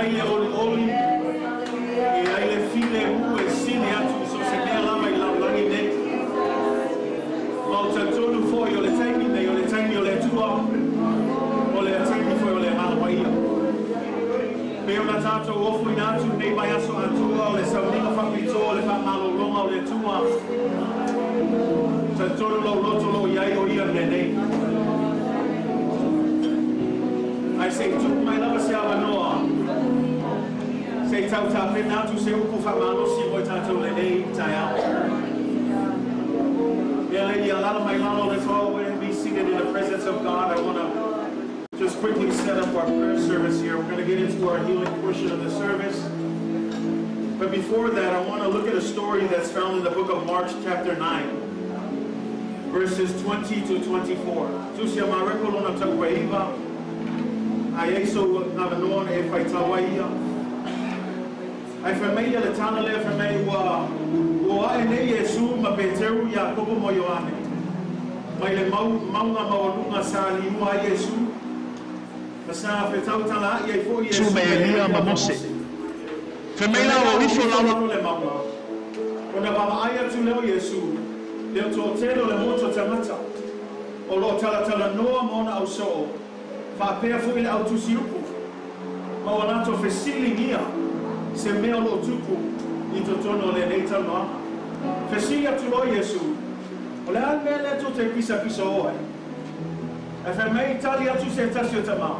ai le oli e ai le file e sine atu so se mea lama I laulangi ne ma o tatonu foi o le taimi nei o le taimi o le tua o le taimi foi o le Hawaii me o na tātou ofu I nātu nei mai aso atua o le sauninga whakito o le whamalolonga o le tua tatonu lau loto lo iai o ia nei I say tu mai lava se awa noa say tau ta pena tu se uku whamano si moi tātou le nei tai au yeah lady alala mai lalo let's all be seated in the presence of God. I want to just quickly set up our prayer service here. We're going to get into our healing portion of the service, but before that I want to look at a story that's found in the book of Mark chapter 9 verses 20 to 24. Tu sia mareko lona tau waiva ai eso na noa e fai tawaia ai família le tana le família o ai nei Yesu ma Petru Jacobo mo Ioane mai le maunga maunga sa liu ai Yesu masa fe tau tala ai fo Yesu me Elia ma Mose família o ifo la le maunga ona baba ai tu le Yesu le to telo le moto tamata o lo tala noa mona au so fa pea fu il autosiupu ma wana to fesili nia se mea lo tupu I totono le neita noa fesili atu lo Yesu o le al mea le to te pisa oe e fe mei tali atu se tasio tama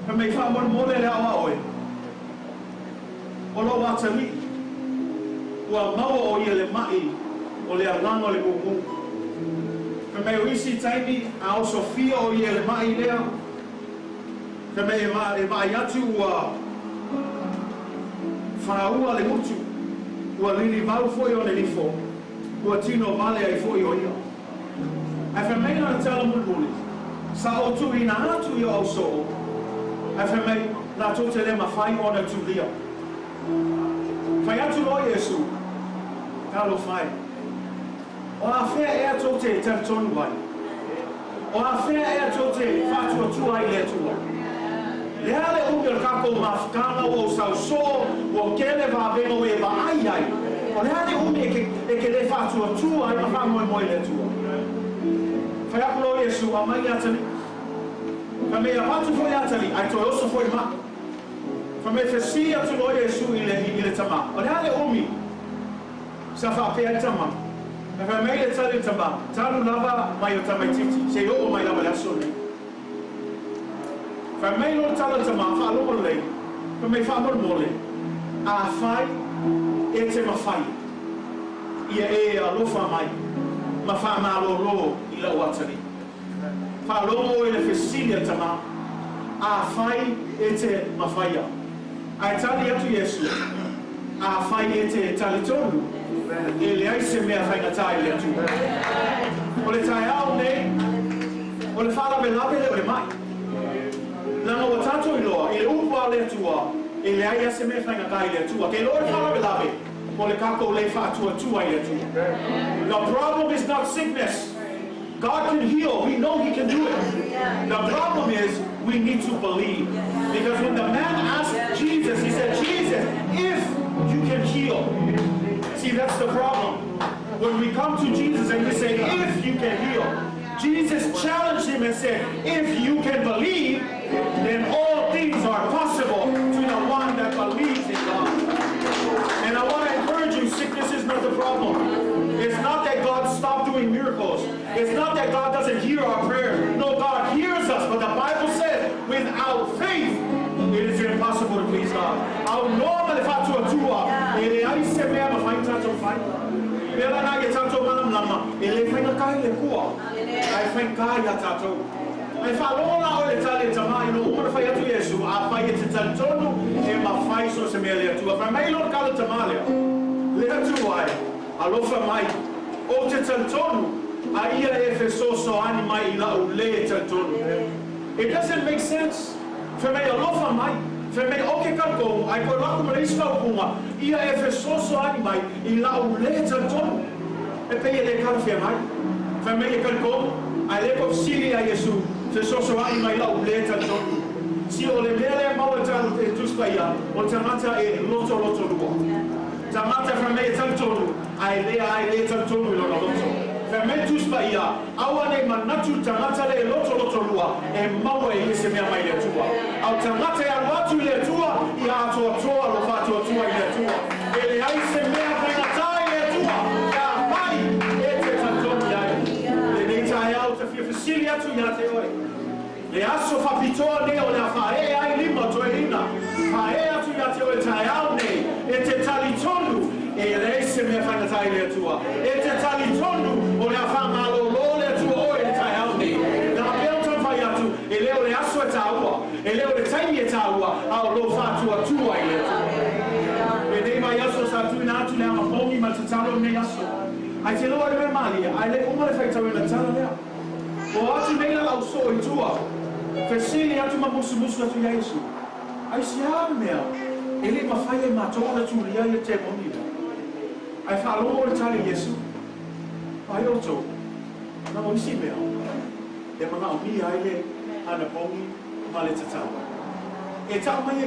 fe mei fa mole le awa oe o lo watali ua maua o ia le mai o le alanga o le mumu fe mei o isi taimi a o Sofia o ia le mai lea fe mei e mai atu ua whanaua le mutu ua lini vau foi o le lifo ua tino vale ai foi o ia ai fe mei na tala mulmuli sa o tu ina atu ia au so ai fe mei na tote le mawhai ona tu lia fai atu lo Yesu talo fai o a fea e a tote tantonu ai o a fea e a tote fatua tua I le tua le ale umil kako mafkana o sauso o kele va veno e va ai ai o le ale umi e ke le fatua tua ai ma mo mo le tua fai akulo Yesu a mai atali fa me apatu foi atali ai to oso foi ma fa me fesia tu lo Yesu I le tama o le ale umi sa fa pe tama fa me le tali tama talu lava mai o tamaititi se o mai lava la sone fa me lo tala tama fa lo le fa me fa mole a fai e te ma fai ia e a lo fa mai ma fa ma lo I la watari fa lo e le fesilia tama a fai e te ma fai ai tali atu Yesu a fai e te tali tonu e le ai se mea fai ngatai le atu o le tai au nei o le fala me lawe le o le mai lana o tato I loa I le upa le atua e le ai se mea fai ngatai le atua ke loa le fala me lawe o le kako le fa atua tua I le atua the problem is not sickness. God can heal. We know He can do it. The problem is we need to believe. Because when the man asked Jesus, he said, Jesus, if you can heal. See, that's the problem. When we come to Jesus and we say, if you can heal, Jesus challenged him and said, if you can believe, then all things are possible to the one that believes in God. And I want to encourage you, sickness is not the problem. It's not that God stopped doing miracles. It's not that God doesn't hear our prayers. No, God hears us, but the Bible says, without faith, it is impossible to please God. Au normal fa tu tua, ele ai se mea ma fai tato fai. Pela na ke tato manam lama, ele fai na kai le kua. Ai fai kai ya tato. Ai fa lona o le tale tama no umar fai atu Yesu, a fai te tantonu e ma fai so se mea le tua. Fa mai lo kala tamale. Le atu ai, alofa mai. O te tantonu, ai ia e fe so ani mai la o le tantonu. It doesn't make sense. Fe mei alofa mai. Fe mei oke kalko, ai ko laku me iska ukunga. Ia e fe so ani mai I la o le tantonu. E pe ele kalfia mai. Fe mei kalko, ai le ko sili a Yesu. Fe so ani mai la o le tantonu. Si o le mele mau tau e tuspaia, o tamata e loto lua. Tamata fra me tantonu, ai le tantonu lo loto. Fra me tuspaia, awane manatu tamata le loto lua, e mau e se me mai le tua. Au tamata e watu le tua, I ato toa lo fatu tua le tua. E le ai se me mai le tua. Ya mai e te tantonu ai. Le ne tai au te fia tu ya te oi. Le aso fa pitoa ne o le fae ai lima to ina. Fae atu ya te o e tai au ne. E te tali tonu. E le se me whanga tai le tua. E te tali tonu o le whanga lo le tua o e tai au ne. Nā peo ton whai atu. E leo le aso e tāua. E leo le taimi e tāua. Au lo whātua tua i le tua. E nei mai aso sa tu ina atu le ama pongi ma te talo ne aso. Ai te loa le me mali. Ai le uma le whaitau ina tala lea. O atu nei la au so i tua. Fesili atu mamusu atu Yesu. Ai si ame mea. Ele mawhai e matoa na turia i te monira. Ai whaalongo le tali Yesu. Ai oto. Na mo isi mea. E mga o mi aile ana pongi ma le tatawa. E tau mai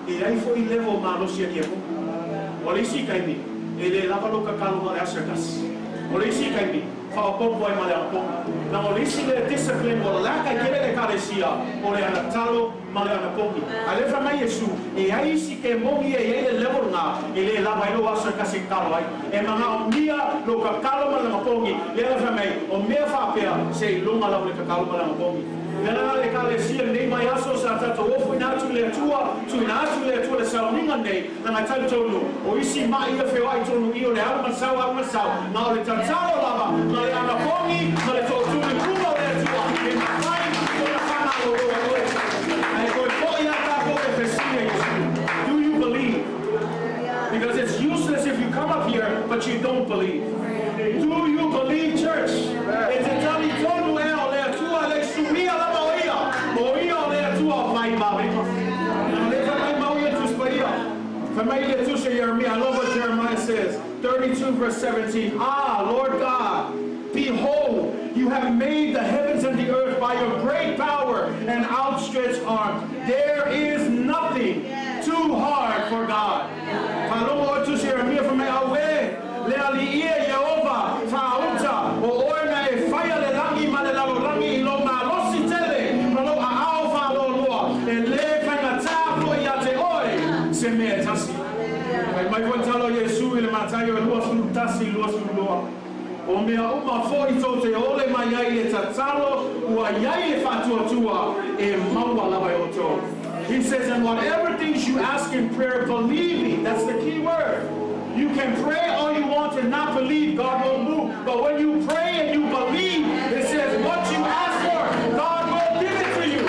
e ai fo I level ma losi a kia pongi. O le isi kaimi. E le lava loka kalu ma le asakas. O le isi kaimi. Whaopompo ai ma le apongi. Na o le isi le discipline o laka I kere le karesia o le ana talo ma le ana pongi. A le mai Yesu, e ai isi ke mongi e le level nga, e le lava ilo asa kasi kalo ai. E mga o mia lo kakalo ma le mapongi, le le mai, o mea whapea se lunga lau le kakalo ma le mapongi. Nana le karesia nei mai aso sa tato ofu ina atu le tua, tu ina atu le tua le sauninga nei, na ngai tali tonu, o isi mai ia wheo ai tonu I o le alma sau, na o le tantaro lava, na le ana pongi, na le tōtuni kuma o le tua, e mawhai, o le whanau o roa oe. Ai koe poi ata koe fesine Yesu. Do you believe? Because it's useless if you come up here, but you don't believe. Do you believe, church? E te tali tonu e o le tua le sumia la mauia, o ia o le tua mai mawe. Na le mai mauia tu spaia. Family tu se Jeremiah. I love what Jeremiah says. 32 verse 17. Ah, Lord God, behold, you have made the heavens and the earth by your great power and outstretched arm. There is nothing too hard for God. Paloma tu se Jeremiah from awe. Le aliia Jehovah faunta o orna e faya le langi ma le lalo langi lo ma losi tele ma lo a au fa lo loa e le fanga tapo ia te oi se me tasi mai kontalo Yesu le matayo lo su tasi lo su loa o mea uma fo I to te ole mai ai e tatalo ua iai e fatua tua e maua lava o to. He says, and whatever things you ask in prayer, believing, that's the key word. You can pray all you want and not believe, God will move. But when you pray and you believe, it says what you ask for, God will give it to you.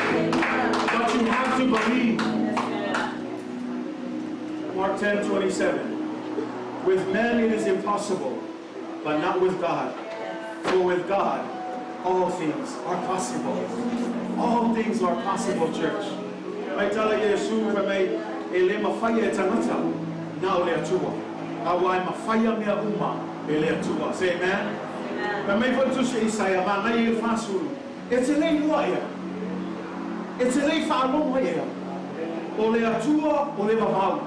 But you have to believe. Mark 10:27. With men it is impossible, but not with God. For with God, all things are possible. All things are possible, church. Mai tala Yesu fa mai e le mawhaia e tangata na o le atua. Awai mawhaia mea uma e le atua. Say amen? Fa mai whantu se Isaiah ma ngai e whasuru. E te lei lua ea. E te lei whaalonga ea. O le atua o le mamau.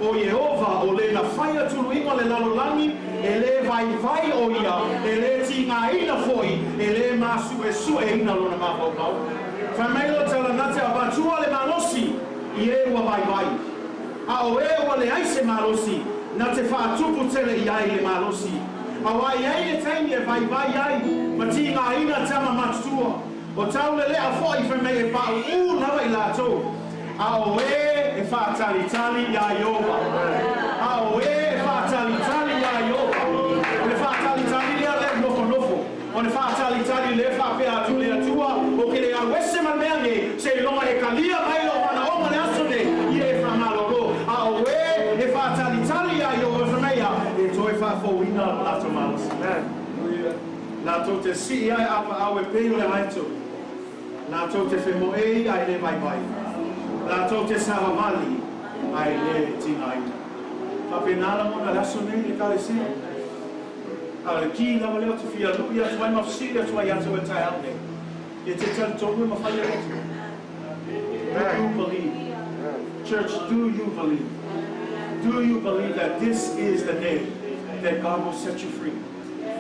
O Yehova o le na whaia tulu inga le lalolangi e le vai o ia e le tinga ina foi e le masu e su e ina lona mawhau. Famelo tala nate abatua le malosi I e ua vai. A o e ua le aise malosi na te whaatupu tele I ai le malosi. A wai ai e taimi e vai ai ma ti ngā ina tama matua. O tau le lea foi whamei e pau nawa I lātou. A o e whaatalitali ia Iova. A o e whaatalitali ia Iova. O le whaatalitali ia le nofo. O le whaatalitali le whapea atu le atua. O ke le awese manmeange se longa e kalia mai lo mana o mane asone I e whamalolo. A o e whaatalitali ia Iova whameia. E toi whafouina lato malas. Lato te si ai apa awe peo le haito. Lato te whemoei ai le vai. Lato te sahamali ai le tingai. Papenala mo na lasone le kalesi. Ale ki lava leo te fia luia tuai mafsiri tuai atu e tai ane. E te talitonu e mawhaia rotu. Do you believe? Church, do you believe? Do you believe that this is the day that God will set you free?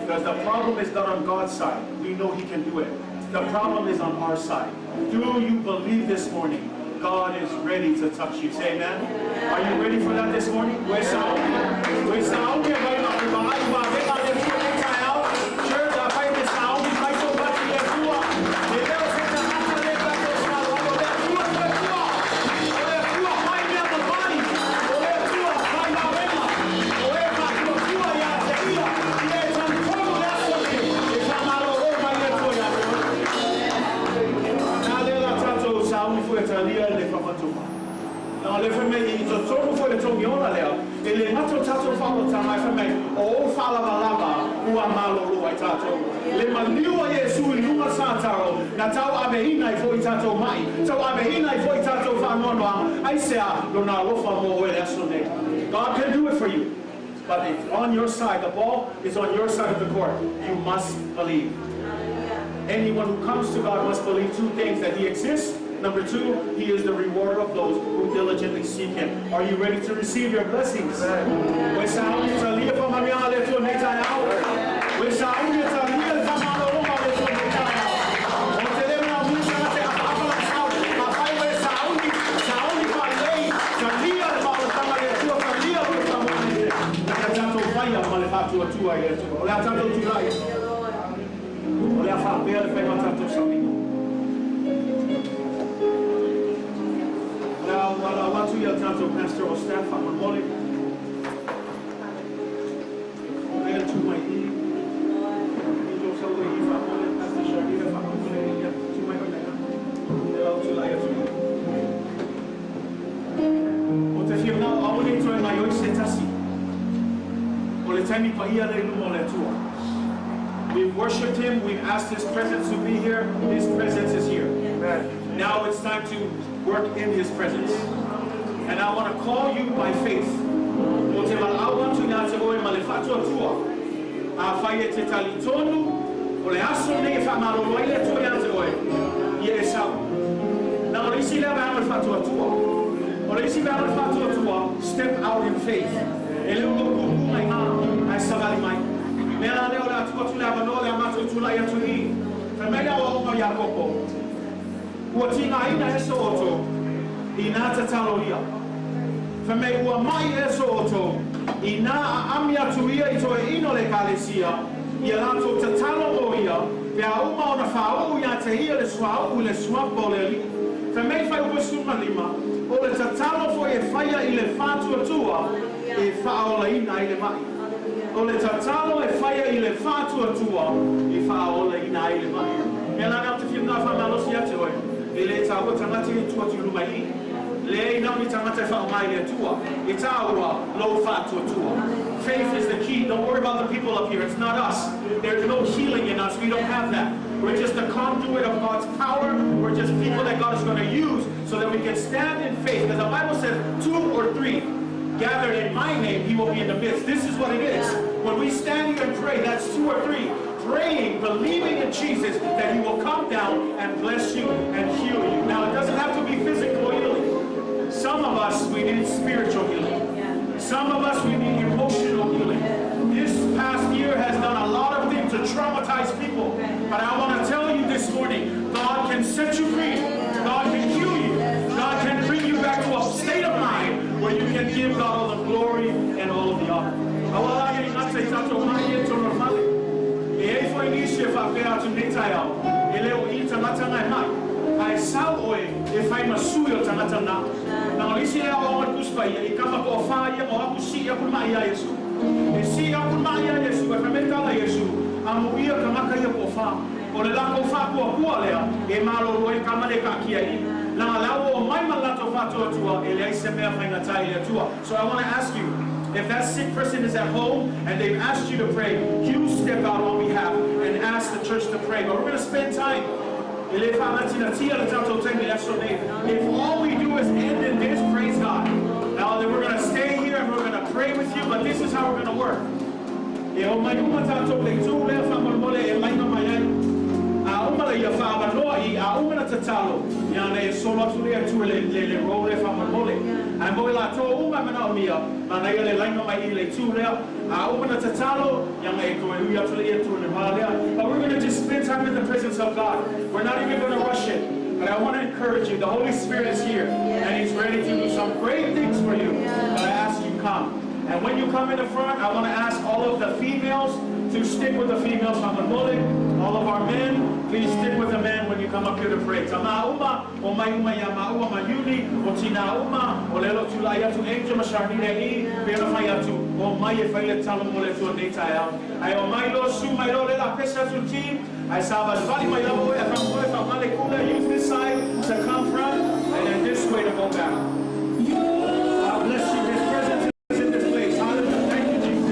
Because the problem is not on God's side. We know He can do it. The problem is on our side. Do you believe this morning God is ready to touch you? Say amen. Are you ready for that this morning? Church, I find this sound. God can do it for you, but it's on your side. The ball is on your side of the court. You must believe. Anyone who comes to God must believe two things: that He exists. Number two, He is the rewarder of those who diligently seek Him. Are you ready to receive your blessings? Now, I want to yell down to pastoral staff. I'm a molly. There to my knee. Pastor Sharita, to my We've worshipped Him. We've asked His presence to be here. His presence is here. Now it's time to work in His presence. And I want to call you by faith. Step out in faith. Faith is the key. Don't worry about the people up here. It's not us. There's no healing in us. We don't have that. We're just a conduit of God's power. We're just people that God is going to use so that we can stand in faith. Because the Bible says 2 or 3 gathered in my name, He will be in the midst. This is what it is. When we stand here and pray, that's 2 or 3. Praying, believing in Jesus that He will come down and bless you and heal you. Now, it doesn't have to be physical healing. Some of us, we need spiritual healing. Some of us, we need emotional healing. This past year has done a lot of things to traumatize people. But I want to tell you this morning, God can set you free. God can heal you. God can bring you back to a state of mind where you can give God all the glory and all of the honor. If I'm a suyo tangatana, now listen, I want to spy. He come up or fire or to see up my Yesu. See up my Yesu, if I met Yesu, I'm here to make a pofa, or the lack of fat or poor, a malo, a camaleka kiai. Now allow my malato fato to Elisa Fainatalia tour. So I want to ask you, if that sick person is at home and they've asked you to pray, you step out on behalf and ask the church to pray. But we're going to spend time. If all we do is end in this, praise God. Now then we're going to stay here and we're going to pray with you, but this is how we're going to work. Yana solo tulia tu le role fa mole. Ai mo la to uma mana mia, mana ile laino mai ile tulia. A uma na tatalo yang e ko e tu le tu le malia. But we're going to just spend time in the presence of God. We're not even going to rush it. But I want to encourage you. The Holy Spirit is here and He's ready to do some great things for you. But I ask you come. And when you come in the front, I want to ask all of the females to stick with the females from the bullet. All of our men, please stick with the men when you come up here to pray. Tama uma, o mai uma ya ma uma mayuli, o tina uma, o lelo tula ya tu angel masharni rei, pero mai ya tu, o mai e faile talo mole tu data ya. Ai o mai lo su mai lo le la pesa tu team. I saw the valley my love if I'm going from Malekula, use this side to come front, and then this way to go back. God bless you. His presence is in this place. Hallelujah. Thank you, Jesus.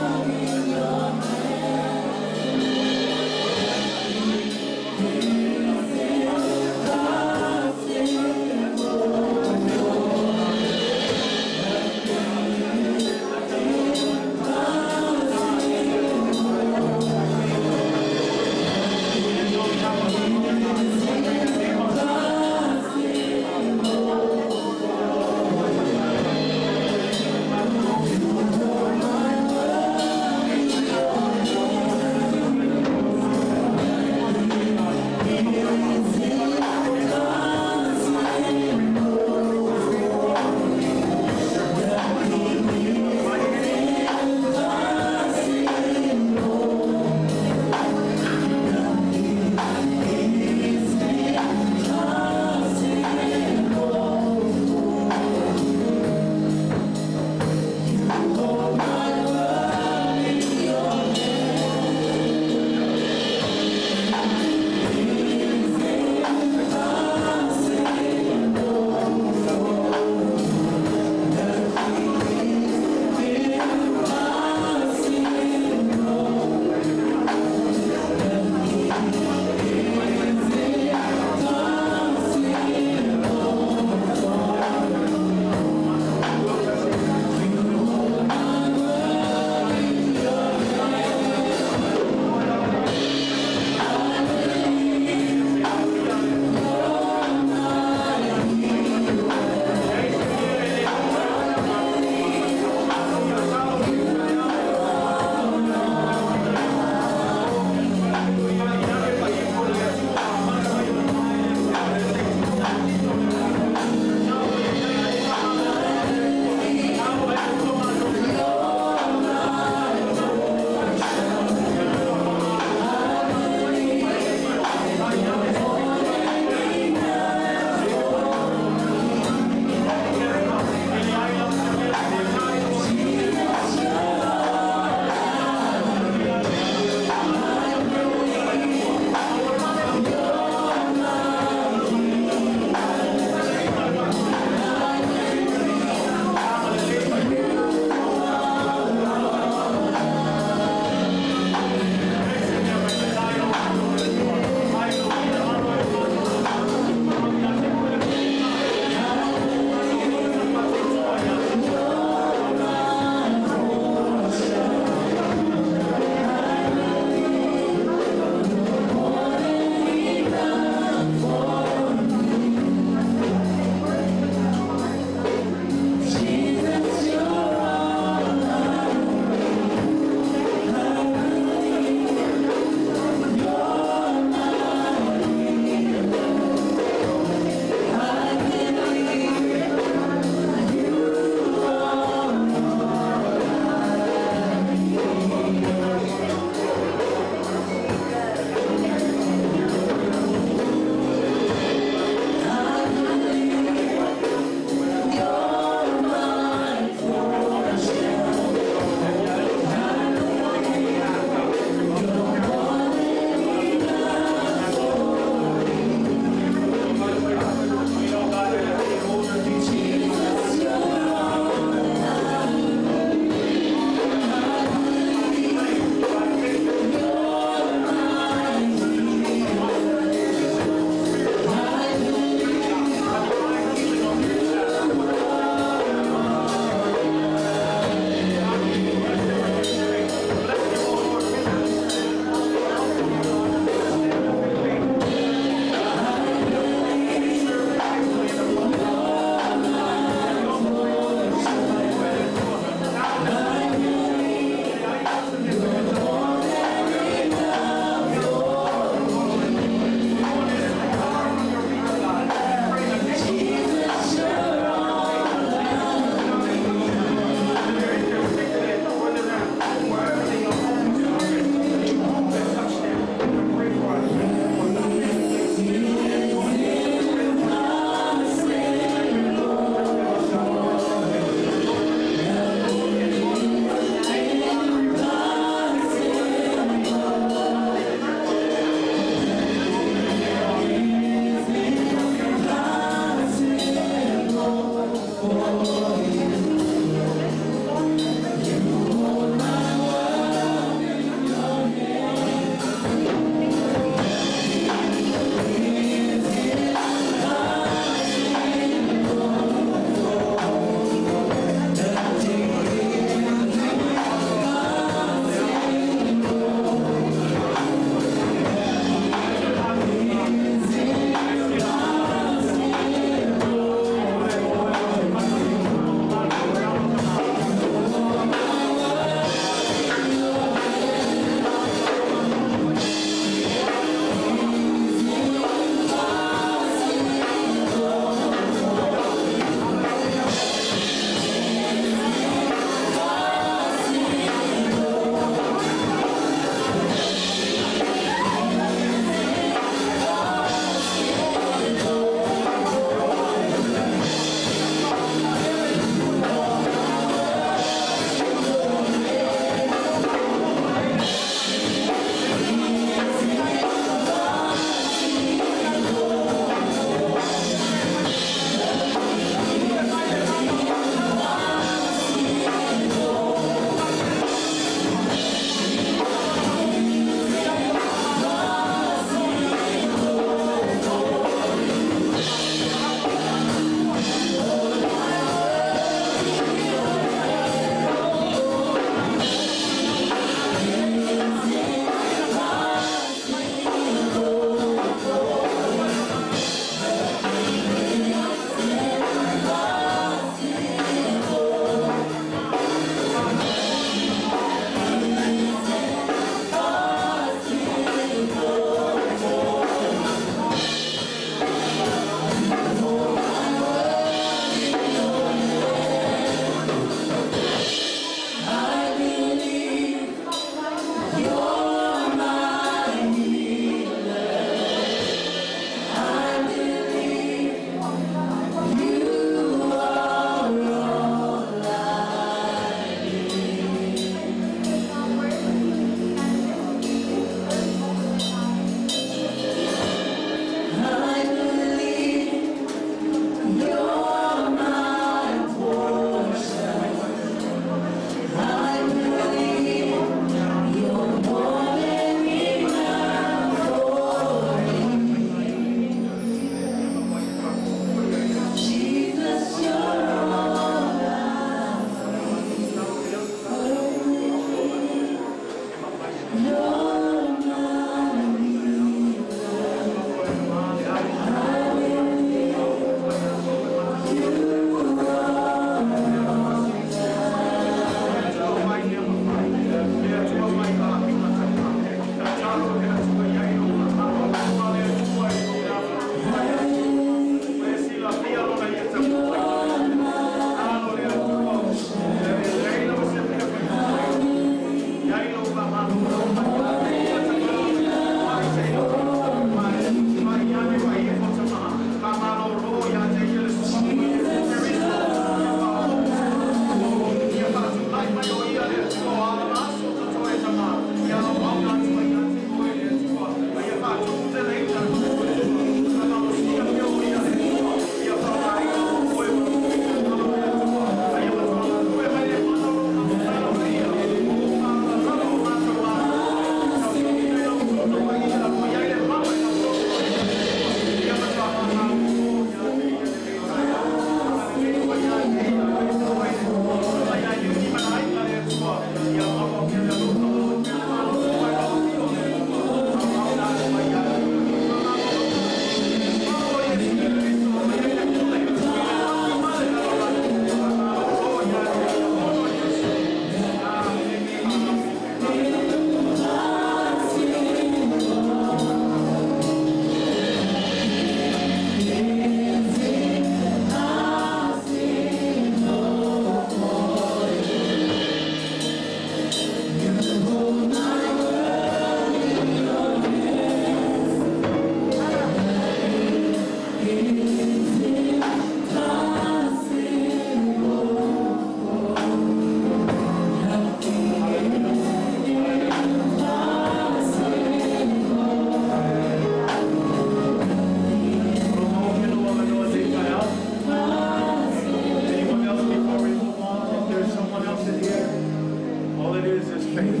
it is faith.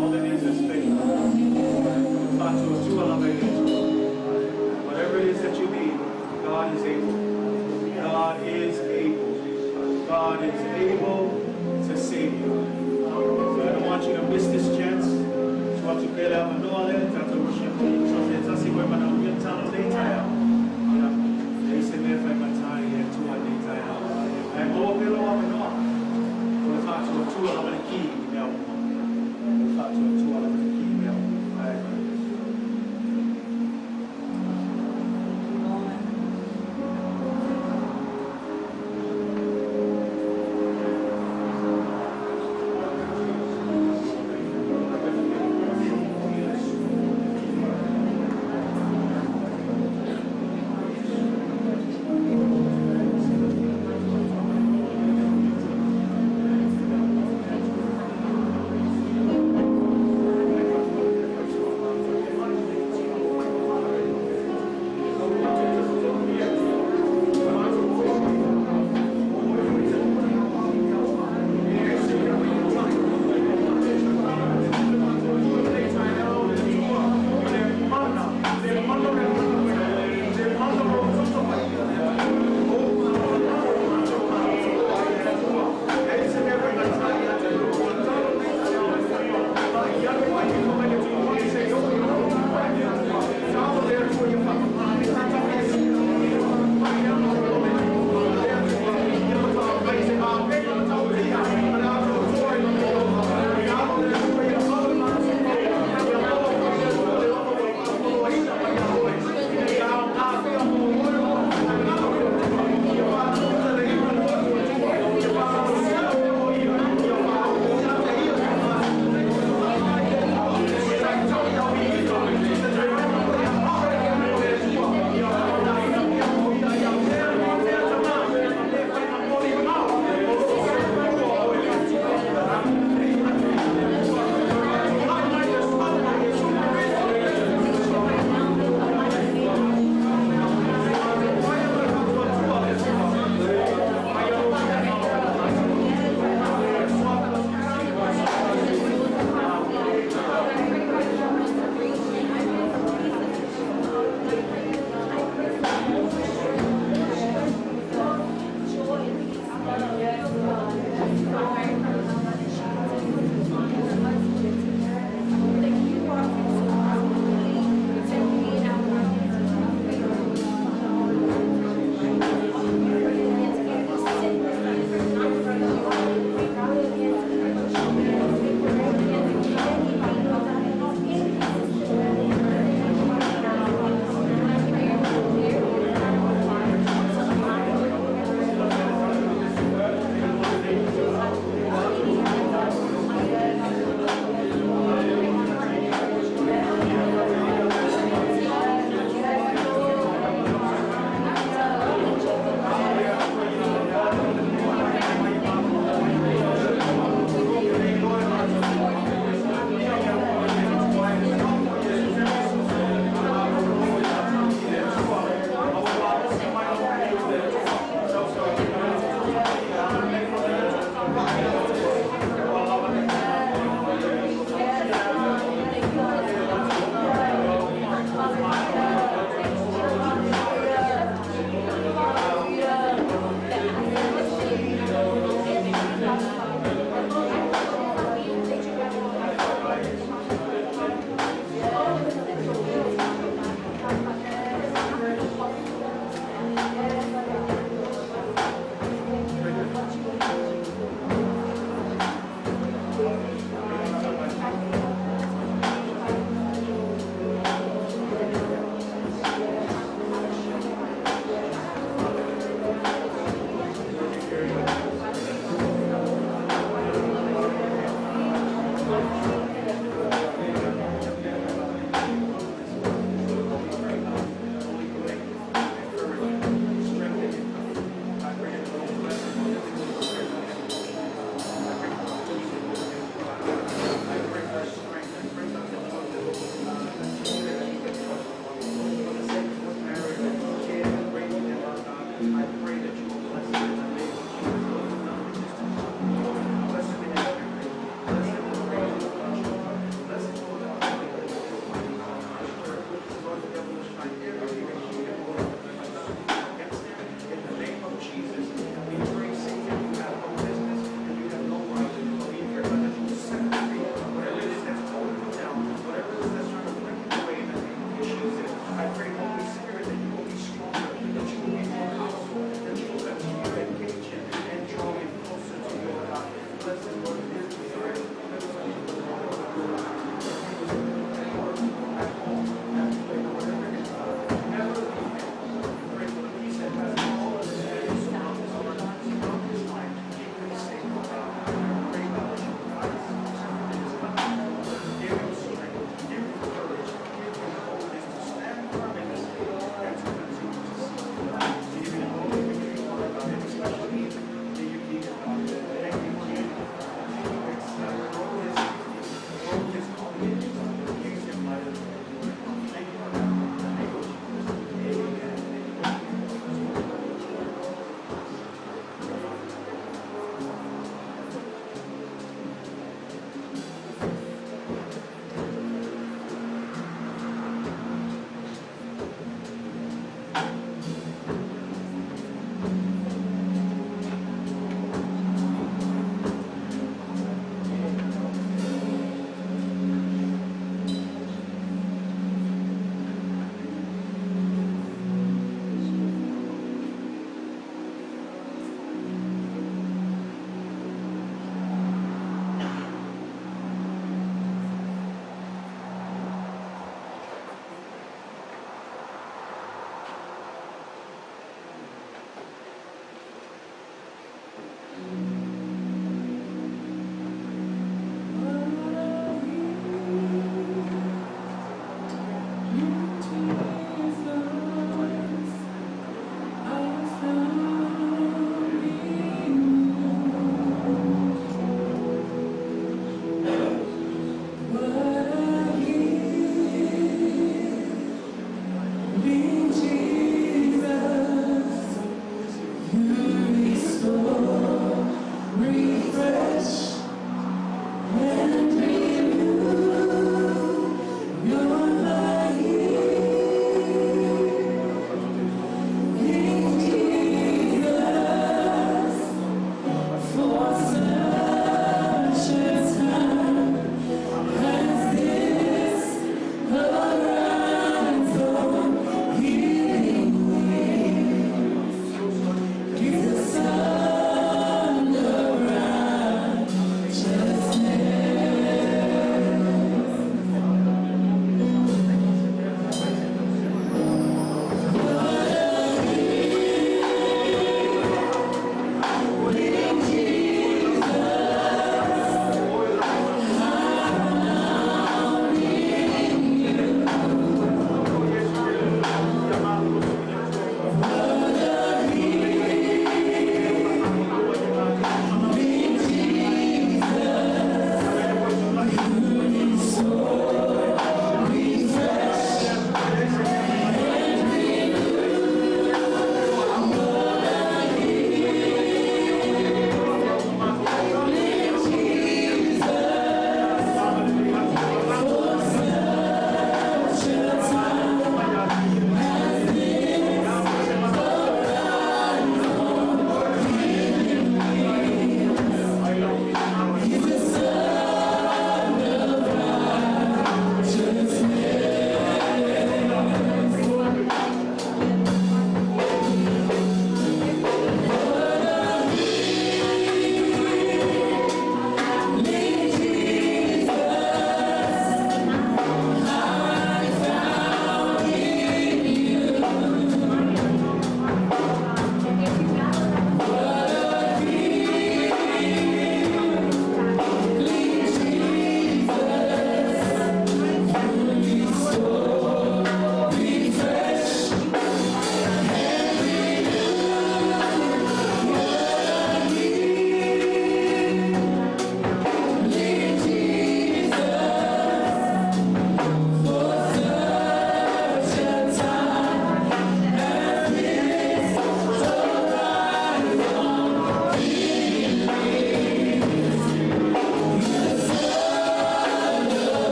All it is faith. Whatever it is that you need, God is able. God is able. God is able to save you. So I don't want you to miss this chance. So what you pay out and all that, that's a worship. So that's the way when I'm in town later. They say me if I'm tired, yeah, 2 days I have. I'm open or I'm not. But if I to a 2, I'm going to keep me out. If I to a 2, I'm going to keep me out.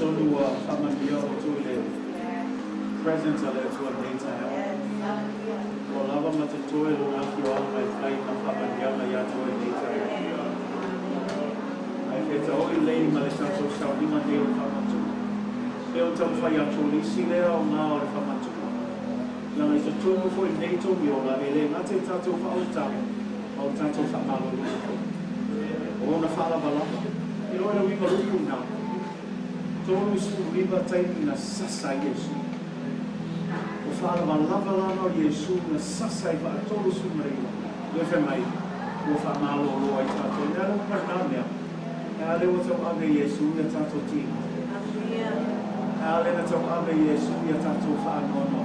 tonu whamandia o tu le presence ale tu neita o lava matatoe lo na ki o mai fai na whamandia na ya tu neita ai ke tau I lei ma le sanso sau ni mande o whamatu e o tau whai atu lisi lea o ngā o le whamatu lana I te tonu fo I neito mi o la ele ngate tatou whaotau o tatou whamalo o na whala balama I roe na wima lupu na tonu su riba taimi na sasa Yesu o whala malava lana o Yesu na sasa I wha tolu su marina le whe mai o whamalo o loa I tatou nea lupu parnamea e ale o tau ave Yesu ia tatou tina e ale na tau ave Yesu ia tatou whaanono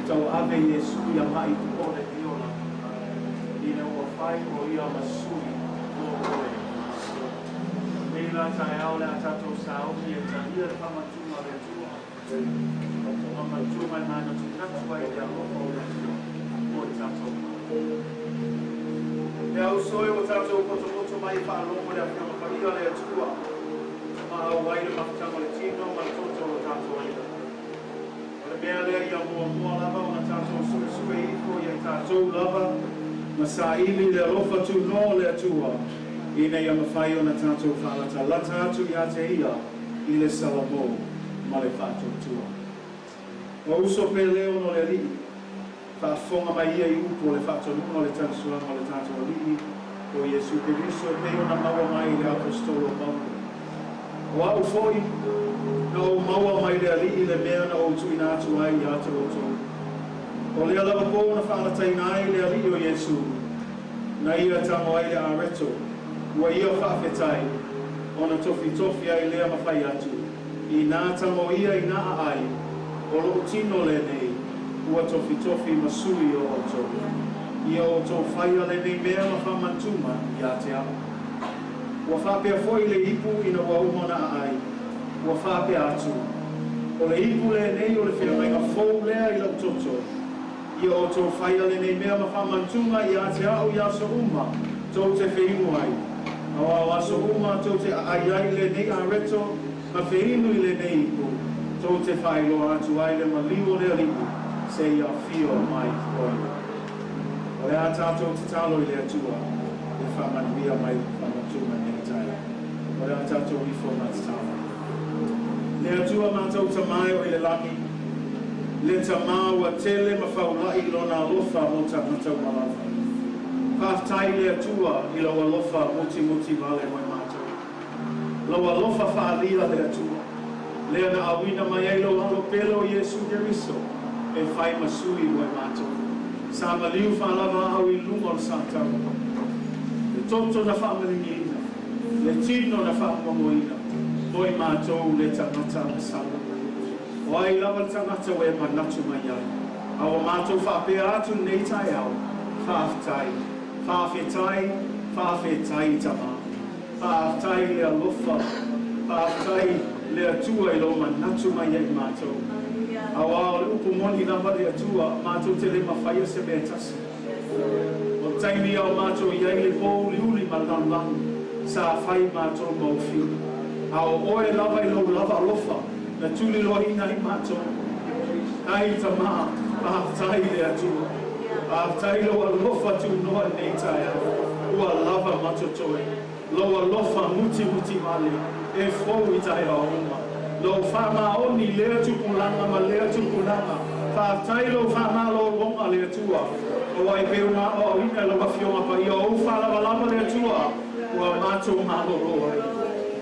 tau ave Yesu ia mai o le iola ina o whai o ia masui o oe Mila tai au le atatou sao ia ia le whamatuma le tua whamatuma I mana tu natua I ia loko o le tua o I tatou e au soe o tatou kotomoto mai whaalomo le whamakaia le tua ma au waile mafutama le tino ma toto o tatou aina o le mea lea ia mua lava o na tatou suesue iko ia tatou lava ma sa ili le alofa tu no le tua ina ia mawhai o na tatou whalata lata atu ia te ia I le salamo ma le whatou tua o uso pe leo no le li whaafonga mai ia I upo le whatou nuno le tansuanga o le tatou li o Yesu Kiriso e peo na maua mai le apostolo Paulo o au foi na o maua mai le ali le mea na o tuina atu ai ia te roto o le alava po na whaalatai ai le ali o Yesu na ia tamo ai le areto ua ia whaafetai o na tofi ai lea mawhai atu I nā tamo ia I nā ai o lo tino le nei ua tofi masui o oto ia o tō whaia le nei mea ma whamantuma ia te ama ua whapea foi le ipu ina ua umona ai ua whapea atu o le ipu le nei o le whiamainga fōu lea I lau toto ia o tō whaia le nei mea ma whamantuma ia te au ia so uma tō te whiinu ai awa aso uma tō te ai le nei a reto ma whiinu I le nei ipu tō te whailo atu ai le maliwo le alipu se ia fio mai oi o le a tātou te talo I le atua le whamanuia mai whamatuma nei tai o le a tātou I whona te talo le atua mātou tamai o I le langi le tamau a tele ma whaulai lona alofa mo tātou malawa whaftai le atua I lau alofa muti vale mai mātou lau alofa whaalia le atua lea na awina mai ai lau alo pelo Yesu Kiriso e whai masui mai mātou sa maliu whalava au I lunga o sātau le toto na whaamalingiina le tino na whaamamoina moi mātou le tangata na sawa o ai lava le tangata we manatu mai ai au mātou whaapea atu nei tai au whaaftai whaafetai tama whaaftai le alofa whaaftai le atua I lo manatu mai ai mātou awa o upu moni na mare atua mātou te le mawhaia se mea tasi o taimi au mātou iai le pōuri uli malanlang sa whai mātou mauwhi ao oe lava I lau lava alofa na tuli loa ina I mātou ai tama pātai le atua pātai lo alofa tu noa nei tai ua lava matotoe lo alofa muti vale e fōu I tai a oma lo whama oni lea tupulanga ma lea tupulanga whaatai lo whama lo wonga lea tua o ai peuna o ina lo mawhionga pa ia o whalawalama lea tua ua mātou malo roa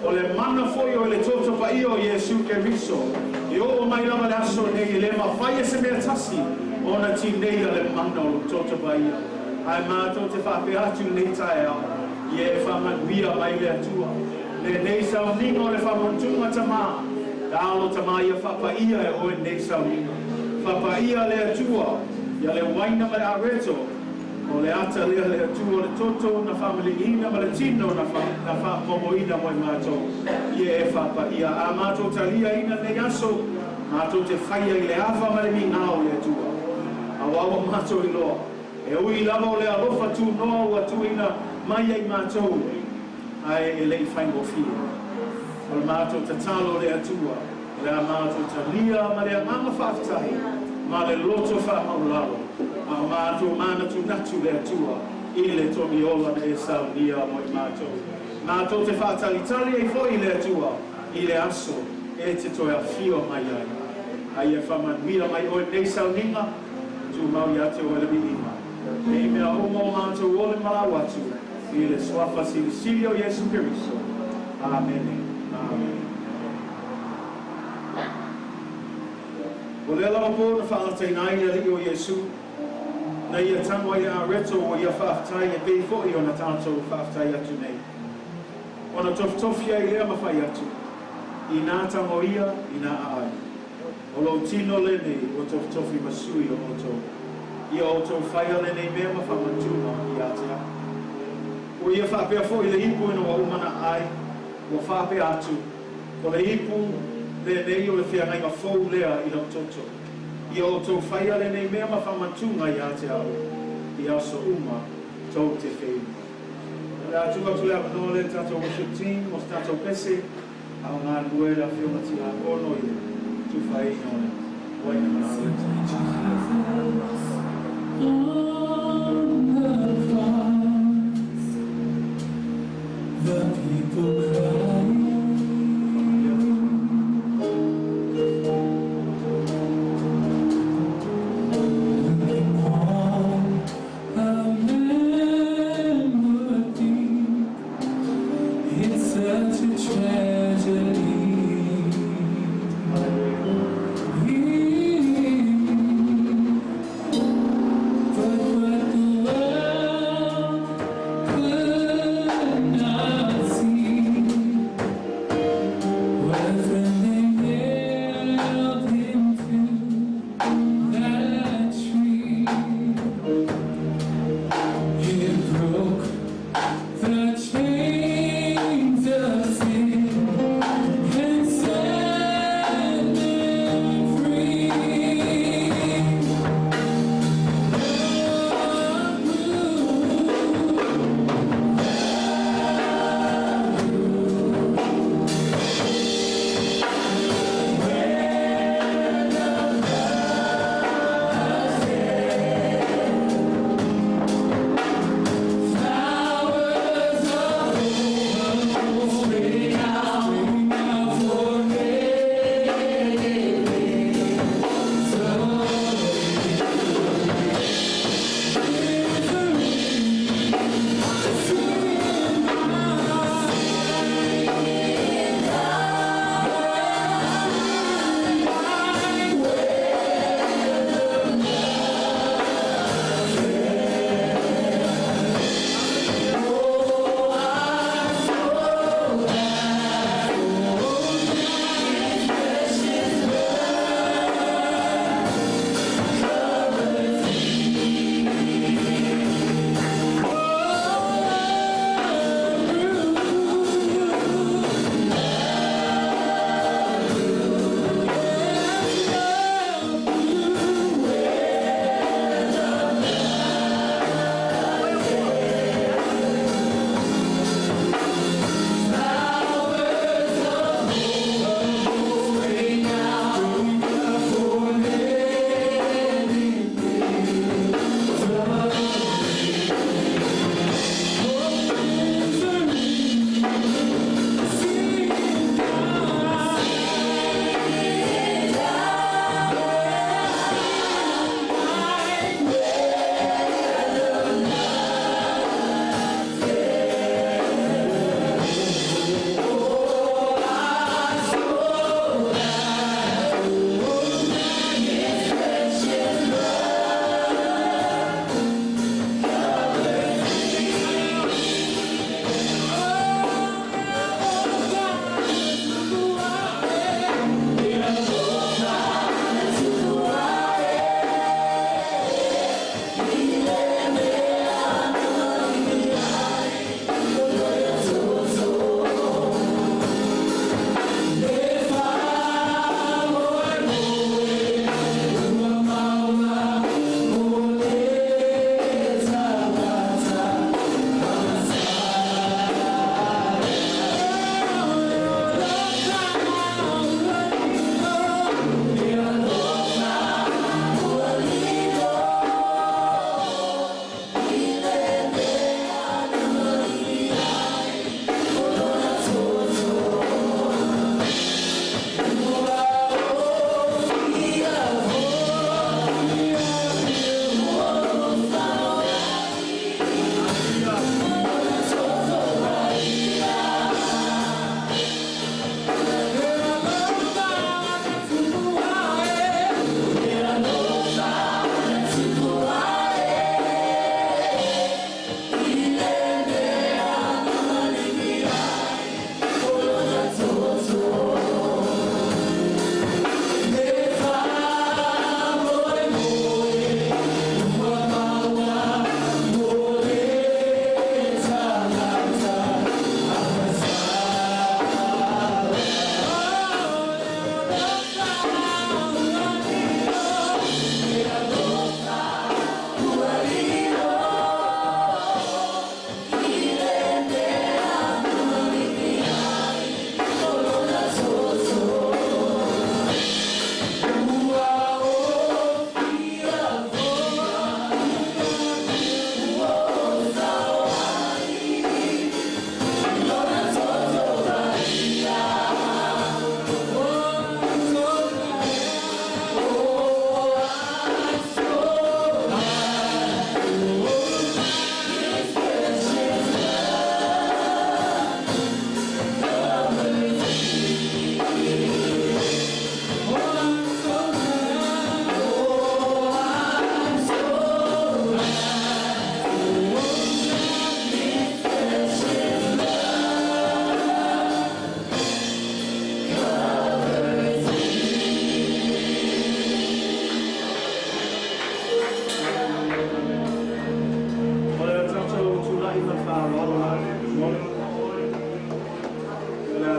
o le mana foi o le toto pa ia o Yesu Kiriso I o mai lama le aso nei le mawhaia se mea tasi o na ti nei le mana o toto pa ia ai mātou te whape atu nei tae au I e whamanuia mai lea tua le nei sau ningo le whamantunga tamaa Dalo tamaya whapaia e oe nei saurina. Whapaia le atua, ia le waina mai areto, o le ata lea le atua le toto na whamalingina ma le tino na whamomoina moi mātou. Ia e whapaia a mātou talia ina nei aso, mātou te whaia I le awha ma le mingao le atua. A wawa mātou I loa. E ui lava o le alofa tu noa ua tuina mai ai mātou. Ai e lei whaingo fia. O le mātou te talo le atua, le a mātou te lia ma le mama whaftahi, ma le loto whamaulalo, a mātou mana tu natu le atua, I le tomi ola na e sau nia mo I mātou. Mātou te whātalitali e fo I le atua, I le aso, e te toi a fio mai ai. Ai e whamanuia mai o nei sau ninga, tu mau I ate o le biima. Nei mea omo mātou o le malau atu, I le swafa sili o Yesu Kiriso. Amen. Amen. O le ala po na whaatei nai le li o Yesu, na ia tango ia reto o ia whaftai e pei fōi o na tātou whaftai atu nei. O na toftofia I lea mawhai atu, I nā tango ia, I nā aai. O lo tino le nei o toftofi masui o oto. Ia oto whaia le nei mea mawhamantuma I atea. O ia whapea fōi le hipu ino o umana ai, o whapea atu. O le hipu le nei o le whiangai ma fōu lea I lau toto. Ia o tō whaia le nei mea mawhamatunga I Aotearoa, I aso uma tō te whēu. Le atua tu le apanoa le tātou worship team, o tātou pese, au ngā nuera whiona tira kono I tu whai nōne. Waina manawe. On the cross, the people cry. But the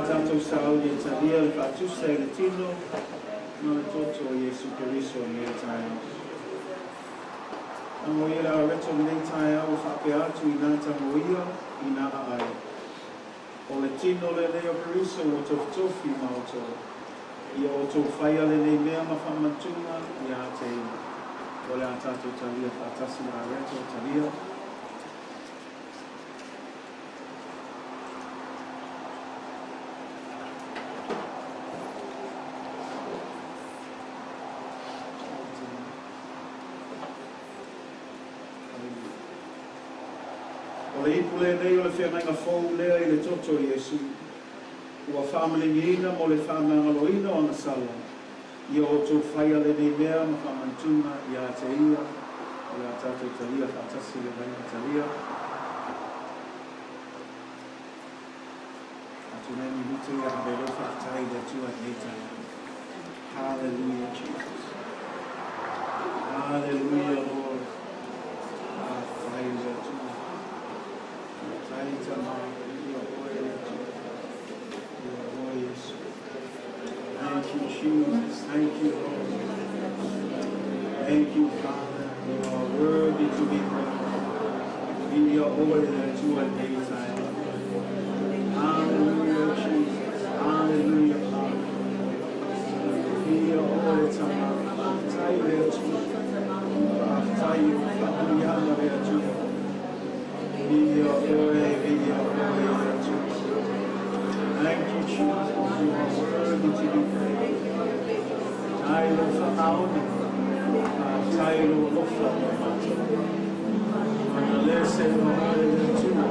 Tanto saúde e talia, fatu seletino, no toto Yesu Cristo netai. Amoira reto netai au fapeatu inata moia ina ai. Oletino le leo Cristo o tofi mauto. Ia o to faia le ne mea mafamatuna ia te. Ole atato talia fatasi na reto talia. O le ipule nei o le whenanga fōu lea I le toto Yesu. Ua whaamalingiina mo le whaamangaloina o na sala. Ia o tō whaia le nei mea ma whaamantuna ia te ia. Ia tātou talia whaatasi le vaina talia. Atu nei mi mutu ia me lo whaatai le tua nei talia. Hallelujah, Jesus. Hallelujah, Lord. Whaatai le tua. Thank you, Jesus. Thank you, Lord. Thank you, Father. You are worthy to be praised. We are holy to a daytime. Hallelujah, Jesus. Hallelujah, Father. We are holy to Thank you, Jesus. You are worthy to be praised. Tailo whakaone. Tailo lofa o mato. Ana lese o hale le tua.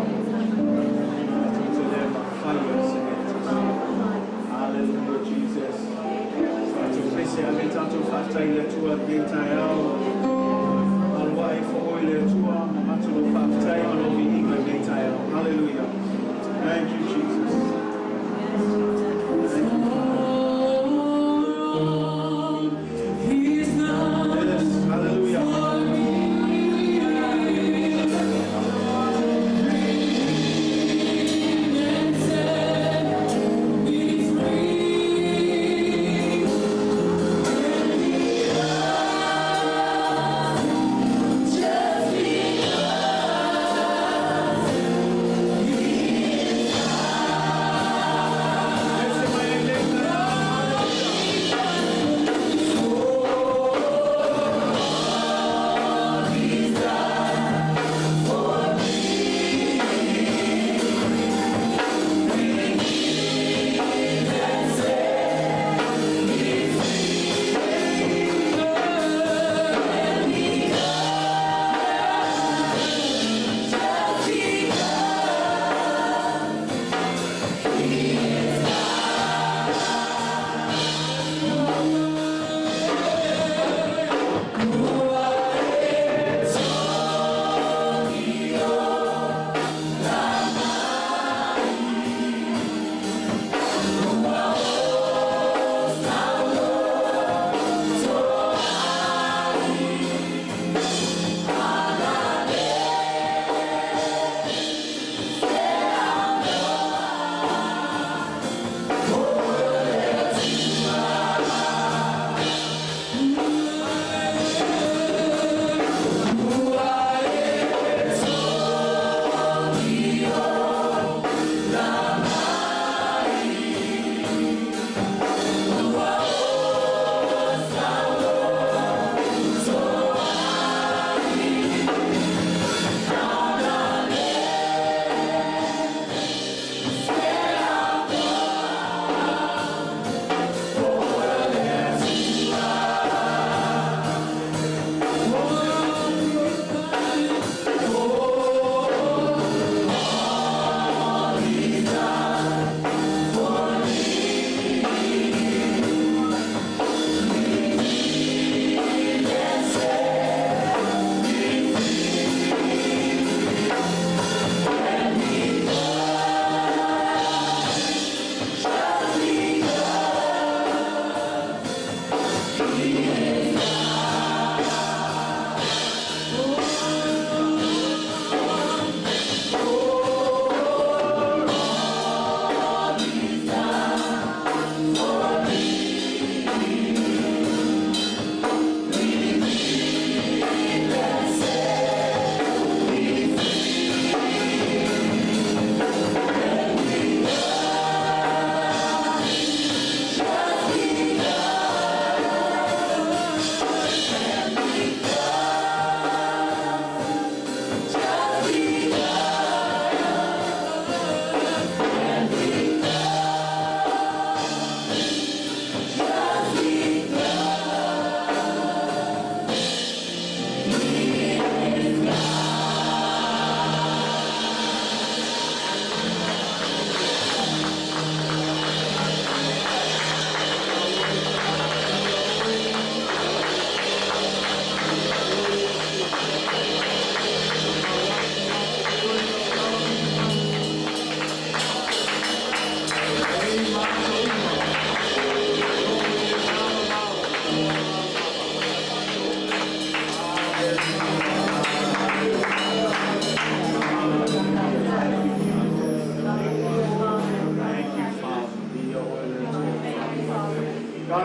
Te le mawhaia segetas. Hallelujah, Jesus. Tatu pese ame tatu whatai le tua geitai au. Alwai fōi le tua. Matu lo whatai alo vi inga geitai au. Hallelujah. Thank you, Jesus. Hallelujah.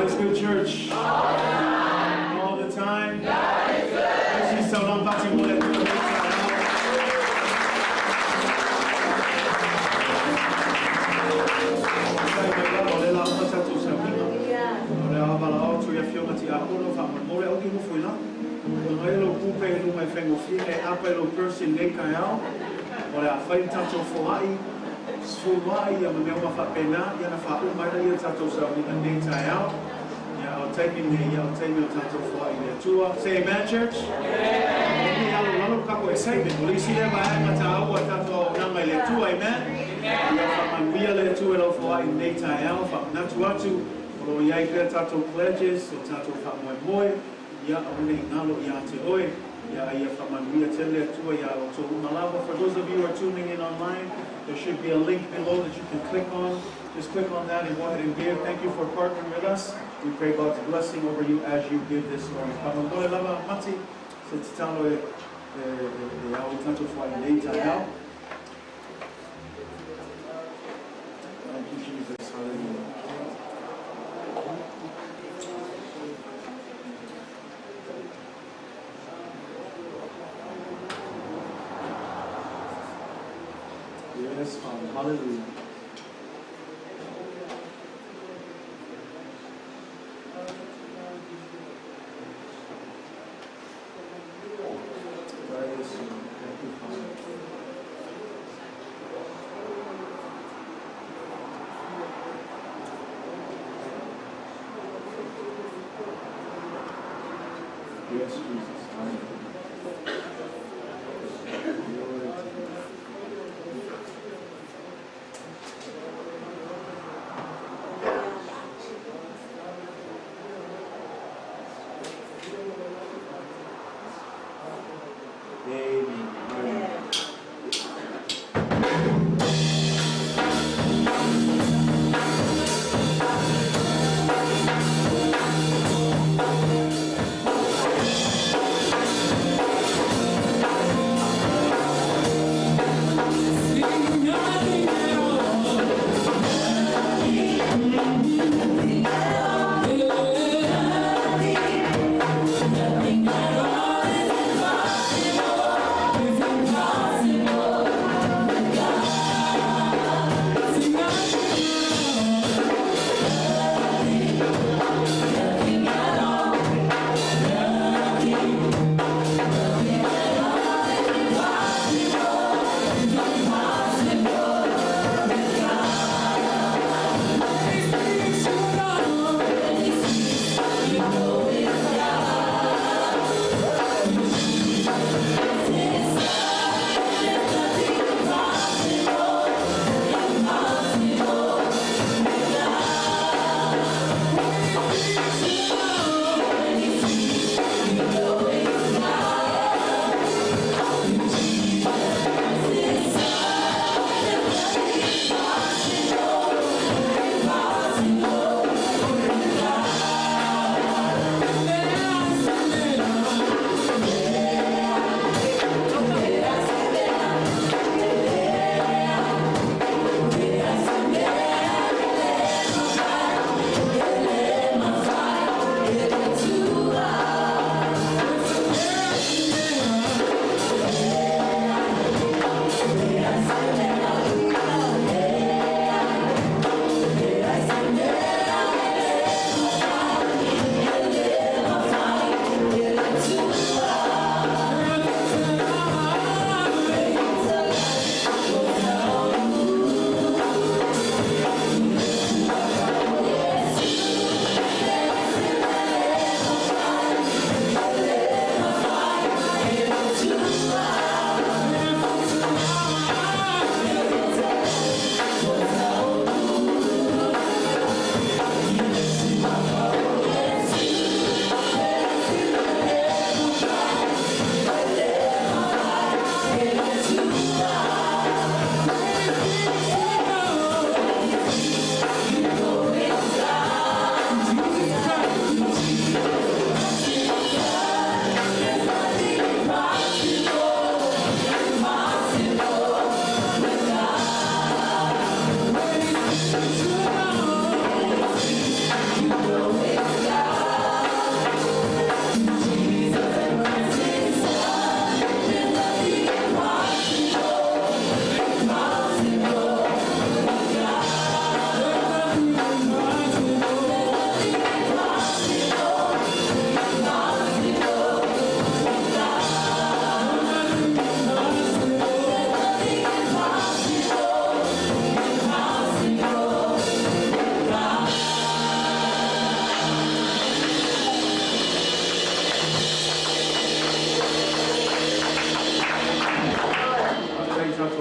is good, church. All the time. Merci, ça on parti pour les deux. Say amen, church. Amen. Pledges, for those of you who are tuning in online, there should be a link below that you can click on. Just click on that and go ahead and give. Thank you for partnering with us. We pray God's blessing over you as you give this morning. Thank you, Jesus. Hallelujah. Yes, Father. Hallelujah. Yes, Jesus.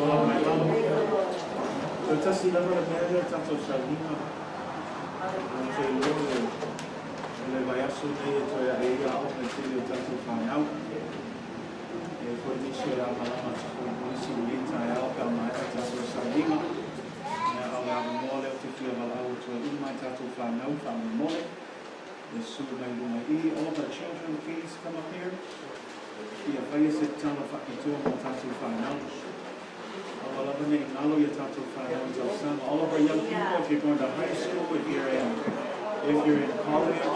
All of our children, please come up here. All of our young people, if you're going to high school, if you're in college,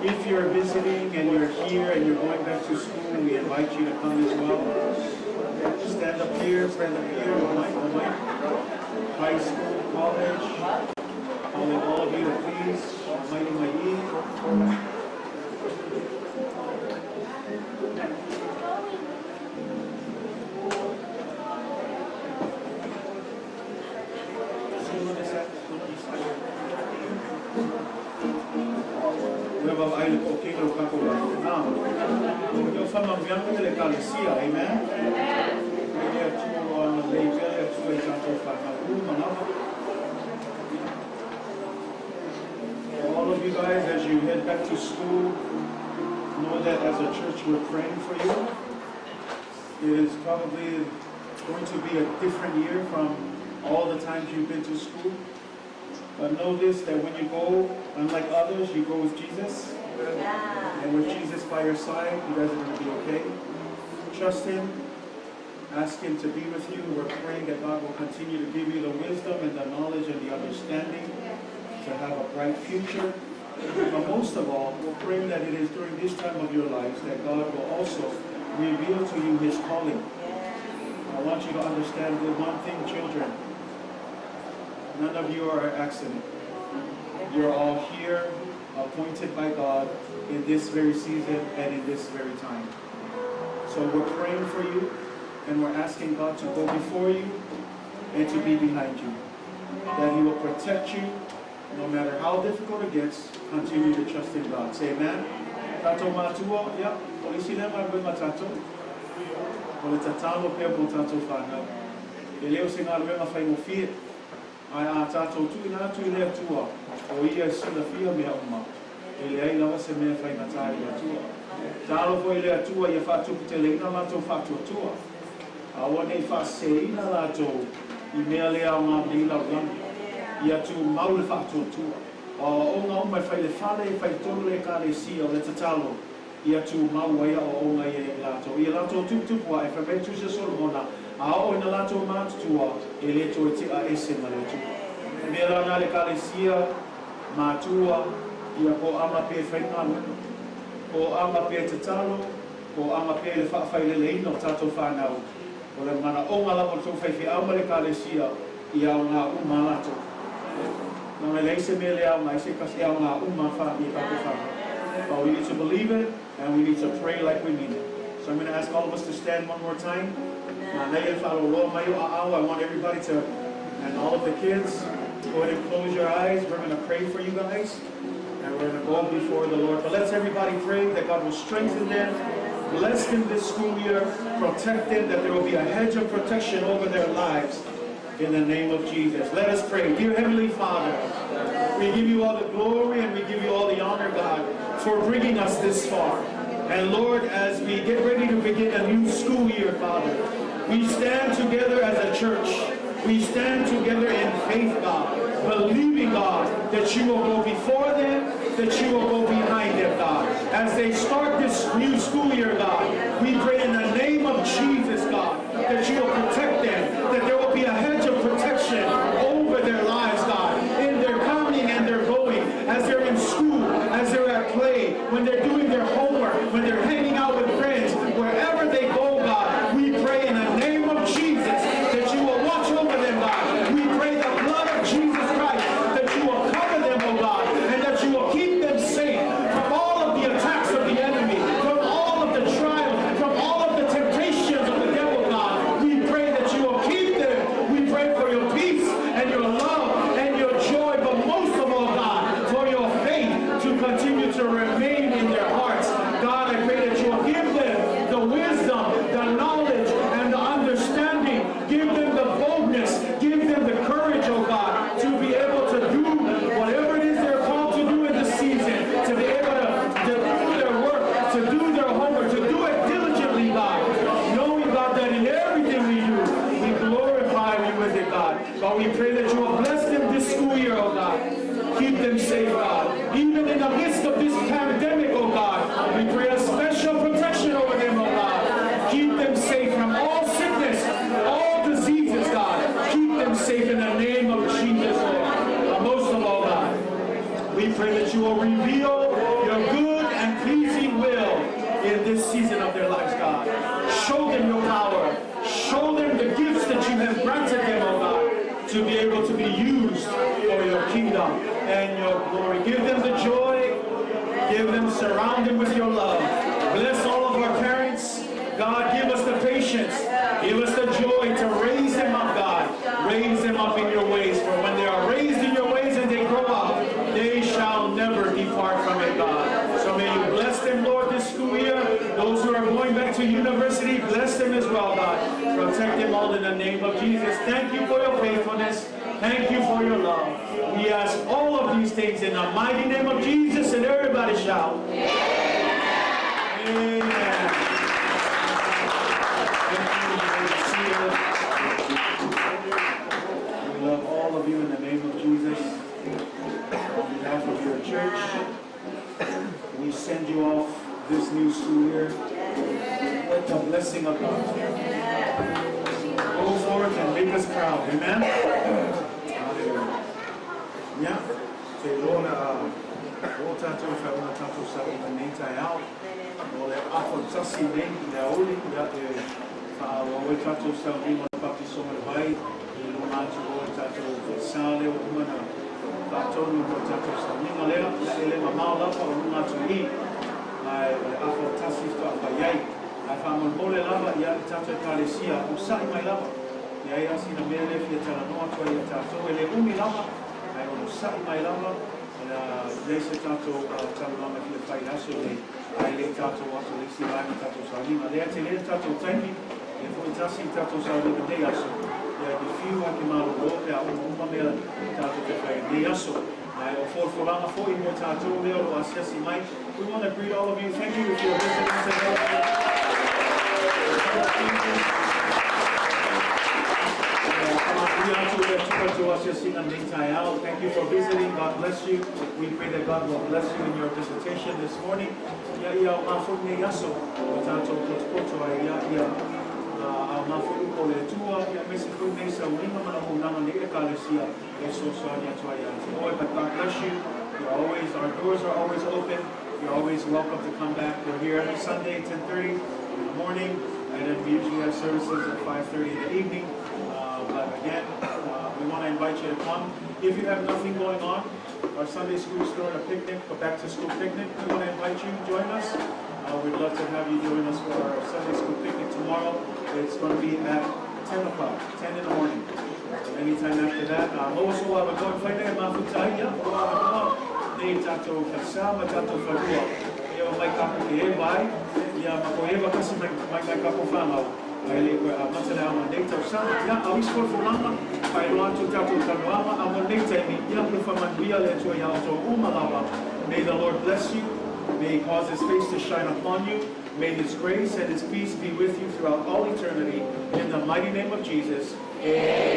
if you're visiting and you're here and you're going back to school, we invite you to come as well. Stand up here, high school, college. Calling all of you to please, Almighty Ma'i. All of you guys, as you head back to school, know that as a church we're praying for you. It is probably going to be a different year from all the times you've been to school. But know this, that when you go, unlike others, you go with Jesus. And with Jesus by your side, you guys are going to be okay. Trust Him. Ask Him to be with you. We're praying that God will continue to give you the wisdom and the knowledge and the understanding to have a bright future. But most of all, we're praying that it is during this time of your lives that God will also reveal to you His calling. I want you to understand the one thing, children. None of you are an accident. You're all here, appointed by God in this very season and in this very time. So we're praying for you, and we're asking God to go before you and to be behind you. That He will protect you no matter how difficult it gets. Continue to trust in God. Say amen. Tato matua, yeah. Polisi lema bema tato. Ole tatalo pe bo tato fana. Eleo singa lema fai mo fie. Ai a tato tu ina tu ile tua. O ia sila fia me uma. Ele ai lava se me fai na tai tua. Talo foi ile tua ia fatu kutele ina lato fatu tua. Awane fa sei na lato. I mea lea ma bila gani. Ia tu maule fatu tua. O nga uma fai le fale fai tonu le kare si o le tatalo. Ia tu mauaia o nga ia lato. Ia lato tupua e whame tu se solomona. A o ina lato mātua e le to te a ese ma le tu. Mea rana le kare sia mātua ia ko ama pe whainga luna. Ko ama pe tatalo. Ko ama pe le whawhai le leino tato whanau. O le mana o nga lama tō whaiwhi ama le kare sia ia o ngā umalato. Now, but we need to believe it and we need to pray like we mean it. So I'm going to ask all of us to stand one more time. I want everybody to, and all of the kids, go ahead and close your eyes. We're going to pray for you guys and we're going to go before the Lord. But let's everybody pray that God will strengthen them, bless them this school year, protect them, that there will be a hedge of protection over their lives. In the name of Jesus. Let us pray. Dear Heavenly Father, we give you all the glory and we give you all the honor, God, for bringing us this far. And Lord, as we get ready to begin a new school year, Father, we stand together as a church. We stand together in faith, God, believing, God, that you will go before them, that you will go behind them, God. As they start this new school year, God, we pray in the name of Jesus, God, that you will protect them, that there will be a hedge of protection over their lives, God, in their coming and their going, as they're in school, as they're at play, when they're doing their homework, when they're hanging out with friends, wherever they go, God, we pray in the name of Jesus that you will watch over them, God. We pray the blood of Jesus Christ, that you will cover them, oh God, and that you will keep them safe from all of the attacks of the enemy, from all of the trials, from all of the temptations of the devil, God. We pray that God, we pray that you will bless them this school year, oh God. Keep them safe, God. Even in the midst of this pandemic, oh God, we pray a special protection over them, oh God. Keep them safe from all sickness, all diseases, God. Keep them safe in the name of Jesus, Lord. Most of all, God, we pray that you will reveal your good and pleasing will in this season of their lives, God. Show them your power. Show them the gifts that you have granted them, oh God, to be able to be used for your kingdom and your glory. Give them the joy. Give them, surround them with your love. Bless all of our parents. God, give us the patience. Give us the joy to raise them up, God. Raise them up in your ways. For when they are raised in your ways and they grow up, they shall never depart from it, God. So may you bless them, Lord, this school year. Those who are going back to university, bless them as well, God. Protect them all in the name of Jesus. Thank you for your faithfulness. Thank you for your love. We ask all of these things in the mighty name of Jesus, and everybody shout. Amen. We love all of you in the name of Jesus. On behalf of your church, we send you off this new school year with the blessing of God. Go forth and make us proud. Amen? Yeah. Say, Lord, tato whauna tato sa ina neitai au. O le afo tasi nei le auli, ya e whawe tato sa rima pati soma vai, e lo matu o tato sale o umana. Tato no tato sa rima lea, ya ele mamau lapa o matu i. Ai le afo tasi to apa iai. Ai whamon mole lava, ya tato kalesia, o sai mai lava. Ya e asi na mele fia tala noa tua i tato, ele umi lava. Ai o sai mai lava. Leise tato talama ki le whai aso le ai le tato aso le si lai tato saulima lea te le tato taimi e fwoi tasi tato saulima te aso lea te whiu ake malo o te a uma mea tato te whai te aso ai o forfolama fwoi mo tato leo lo asiasi mai. We want to greet all of you. Thank you for visiting today. Thank you for visiting. God bless you. We pray that God will bless you in your visitation this morning. But God bless you. Our doors are always open. You're always welcome to come back. We're here every Sunday at 10:30 in the morning, and then we usually have services at 5:30 in the evening. But again, we want to invite you to come. If you have nothing going on, our Sunday school is throwing a picnic, a back-to-school picnic. We want to invite you to join us. We'd love to have you join us for our Sunday school picnic tomorrow. It's going to be at 10 o'clock, 10 in the morning. Anytime after that. Also, we'll have a going fight there. Tato kasama tato farua. Yo mai kapo ke e vai. Ya ko e va kasi mai kapo fama. Ai le ko matana ama data sa. Ya awis for fulama. Pai lo atu tato kanuama ama data ni ya ko fama dia le to ya to umalawa. May the Lord bless you. May he cause his face to shine upon you. May his grace and his peace be with you throughout all eternity. In the mighty name of Jesus. Amen.